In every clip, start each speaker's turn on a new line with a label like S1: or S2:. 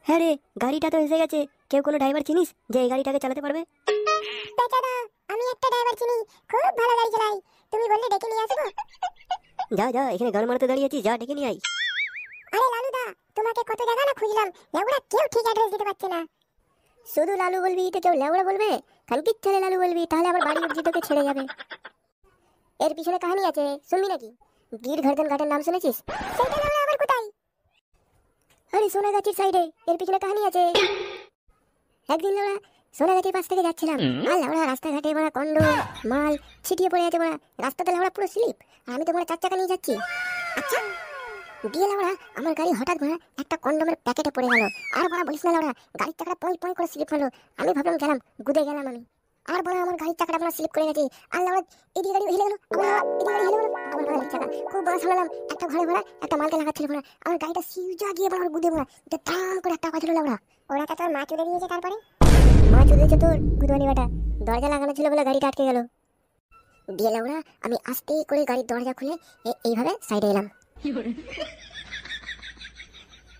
S1: হ্যাঁ রে, গাড়িটা তো এসে গেছে। কেউ কোনো ড্রাইভার চিনিস যে এই গাড়িটাকে চালাতে পারবে?
S2: বেচারা, আমি একটা ড্রাইভার চিনি, খুব ভালো গাড়ি চালায়। তুমি বললে ডেকে নিয়ে আসবো।
S1: যা যা, এখানে গান মারতে দাঁড়িয়েছি, যা ডেকে নিয়ে আই।
S2: আরে লালুদা, তোমাকে কত জায়গা না খুঁজলাম, লেউড়া কেউ ঠিক অ্যাড্রেস দিতে পারছে না।
S1: শুধু লালু বলবি তো কেউ লেউড়া বলবে? খানকির ছেলে লালু বলবি, তাহলে আবার বাড়ি অব্দি তোকে ছেড়ে যাবে। এর পিছনে কাহিনী আছে, শুনবি নাকি? গিরগর্দন ঘাটের নাম শুনেছিস?
S2: সেটা লেউড়া আবার কোথায়?
S1: আরে সোনাগাছির সাইডে, এর পিছনে কাহিনী আছে। একদিন লেউড়া সোনাগাছির পাশ থেকে যাচ্ছিলাম, আর লেউড়া রাস্তাঘাটে বড়া কন্ড মাল ছিটিয়ে পড়ে আছে বড়া। রাস্তাতে লেউড়া পুরো স্লিপ, আর আমি তো বড়া 4 চাকা নিয়ে যাচ্ছি। আচ্ছা, দিয়ে লেউড়া আমার গাড়ি হঠাৎ বড়া একটা কন্ডমের প্যাকেটে পড়ে গেল। আর বড়া বলিস না লেউড়া, গাড়ির চাকাটা পয় পয় করে স্লিপ হলো। আমি ভাবলাম গেলাম, গুদে গেলাম আমি। আর বড়া আমার গাড়ির চাকাটা বড়া স্লিপ করে গেছে। আর লেউড়া এদিকে গাড়ি হেলে গেল, এদিকে গাড়ি হেলে গেল, আমার গাড়ির চাকা খুব বড় সামলালাম। একটা ঘরে বড়া একটা মালকে লাগাচ্ছিল বড়া, আমার গাড়িটা সিউজা গিয়ে বড়া গুদে বড়া এটা ঠাম করে একটা আওয়াজ হলো লেউড়া।
S2: ওরা তো তোর মা চুদে দিয়েছে। তারপরে
S1: মা চুদেছে তোর গুদওয়ানি বেটা, দরজা লাগানো ছিল বলে গাড়িটা আটকে গেল। দিয়ে লেউড়া আমি আস্তে করে গাড়ির দরজা খুলে এইভাবে সাইডে এলাম।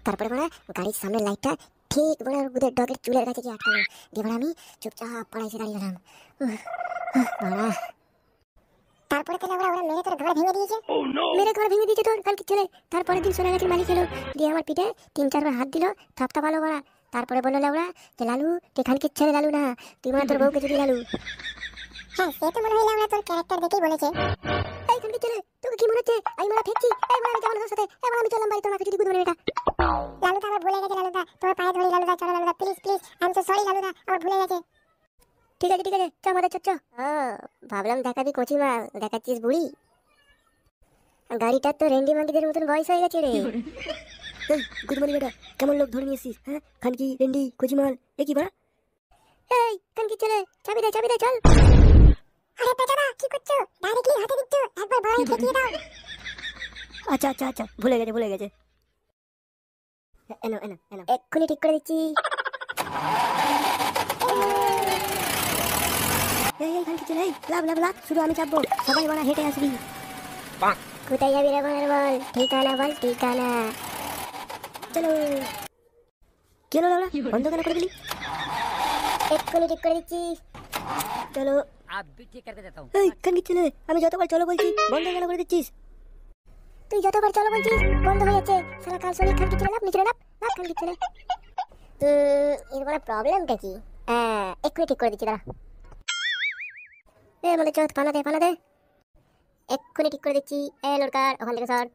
S1: তারপরে বড়া গাড়ির সামনের লাইটটা ঠিক বড়া গুদের ডগের চুলের কাছে গিয়ে আটকালো। দিয়ে বড়া আমি চুপচাপ পড়াইছে দাঁড়িয়ে গেলাম। বড়া
S2: তারপরে তো লেউড়া ওরা মেরে তোর ঘর ভেঙে দিয়েছে।
S1: মেরে ঘর ভেঙে দিয়েছে তোর কালকে ছেলে। তারপরে দিন সোনাগাছির মালিক এলো, দিয়ে আমার পিঠে 3-4 বার হাত দিল, থপথপালো বড়া। তারপরে বললো লেউড়া যে লালু তুই খানকির ছেলে লালু না, তুই মানে তোর বউকে যদি লালু।
S2: হ্যাঁ, সে তো মনে হয় লেউড়া তোর ক্যারেক্টার দেখেই বলেছে।
S1: এই খানকির ছেলে, তোকে কি মনে হচ্ছে আমি মারা ফেকছি? এই বড়া আমি যাবো না তোর সাথে, এই বড়া আমি চললাম বাড়ি, তোমাকে যদি গুদওয়ানি বেটা।
S2: লালুদা আবার ভুলে গেছে। লালুদা তোমার পায়ে ধরি। লালুদা চলো লালুদা, please please, I am so sorry লালুদা, আমার ভুলে গেছে।
S1: ঠিক আছে ঠিক আছে, চ আমাদের চ। ভাবলাম দেখাবি কচি মাল, দেখাচ্ছিস বুড়ি। গাড়িটার তো রেন্ডি মান্ডিদের মতন বয়স হয়ে গেছে রে। এই গুদমানি বেটা, কেমন লোক ধরে নিয়েছিস? হ্যাঁ, খানকি রেন্ডি কচি মাল, এ কি বড়া? এই খানকি ছেলে, চাবি দে চল।
S2: আরে বেচারা, কি করছো? ডাইরেক্টলি হাতে দিচ্ছ, একবার বড়াই ঠেকিয়ে দাও।
S1: আচ্ছা, ভুলে গেছে। এনো এক্ষুনি ঠিক করে দিচ্ছি। এই খানকি ছেলে, লাভ, শুধু আমি চাপবো, সবাই বড়া হেঁটে আসবি। কোথায় যাবি রে বল, বল ঠিকানা। চলো। কি হলো লাউড়া, বন্ধ কেন করে দিলি? এক্ষুনি ঠিক করে দিচ্ছি, চলো।
S3: अभी ठीक करके देता हूँ।
S1: এই খানকি ছেলে, আমি যতবার চলো বলছি বন্ধ কেন করে দিচ্ছিস? তুই যতবার চলো বলছিস বন্ধ হয়ে যাচ্ছে। সারা কাল শরীর খানকি ছেলে, লাভ নিচে লাভ খানকি ছেলে। এর বড় প্রবলেমটা কি? এক্ষুনি ঠিক করে দিচ্ছি, দাঁড়া। আমাদের চোখ পানা দে। এক্ষুনি ঠিক করে দিচ্ছি। লড়কার ওখান থেকে সর।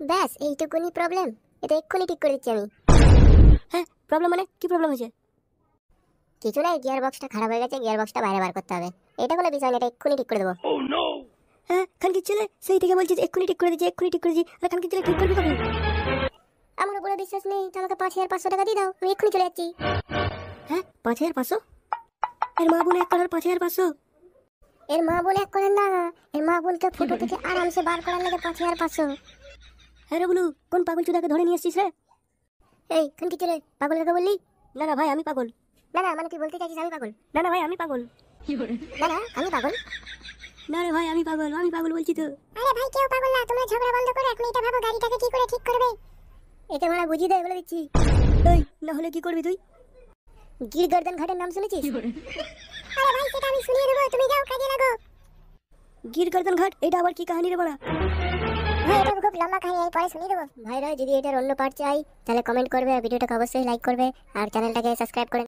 S1: ব্যাস এইটুকুনি প্রবলেম, এটা এক্ষুনি ঠিক করে দিচ্ছি আমি। হ্যাঁ, প্রবলেম মানে কি প্রবলেম হয়েছে? কিছু নাই, গিয়ার বক্সটা খারাপ হয়ে গেছে, গিয়ার বক্সটা বাইরে বার করতে হবে। এটা কোনো বিষয় না, এটা এক্ষুনি ঠিক করে দেবো। হ্যাঁ খানকির ছেলে, সেই থেকে বলছিস এক্ষুনি ঠিক করে দিচ্ছি। আরে খানকির ছেলে ঠিক করবি কখন? আমার উপরে বিশ্বাস নেই তো আমাকে 5,500 টাকা দিয়ে দাও, আমি এক্ষুনি চলে যাচ্ছি। হ্যাঁ 5,500? এর মা বোন এক করার 5,500? এর মা বোন এক করেন না, এর মা বোনকে ফটো থেকে আরামসে বার করার লাগে 5,500। হ্যাঁ রে বলু, কোন পাগল চুদাকে ধরে নিয়ে এসছিস রে? এই খানকির ছেলে, পাগল কাকে বললি? না ভাই আমি পাগল। না মানে তুই বলতে চাইছিস আমি পাগল? না ভাই আমি পাগল। না আমি পাগল। না রে ভাই আমি পাগল বলছি তো।
S2: আরে ভাই, কেউ পাগল না, তোমরা ঝগড়া বন্ধ করো, এখন এটা ভাবো গাড়িটাকে কি করে ঠিক করবে।
S1: একে মারা বুঝিয়ে দে, বলে দিচ্ছি। এই না হলে কি করবি তুই? গিরগর্দন ঘাটের নাম শুনেছিস?
S2: আরে ভাই, সেটা আমি শুনিয়ে দেবো, তুমি যাও কাজে লাগো।
S1: গিরগর্দন ঘাট, এটা আবার কি কাহিনী রে বড়া?
S2: ভাই, এটা খুব লম্বা কাহিনী, আমি পরে শুনিয়ে দেবো।
S1: ভাইরা যদি এটার অন্য পার্ট চাই তাহলে কমেন্ট করবে, আর ভিডিওটাকে অবশ্যই লাইক করবে, আর চ্যানেলটাকে সাবস্ক্রাইব করে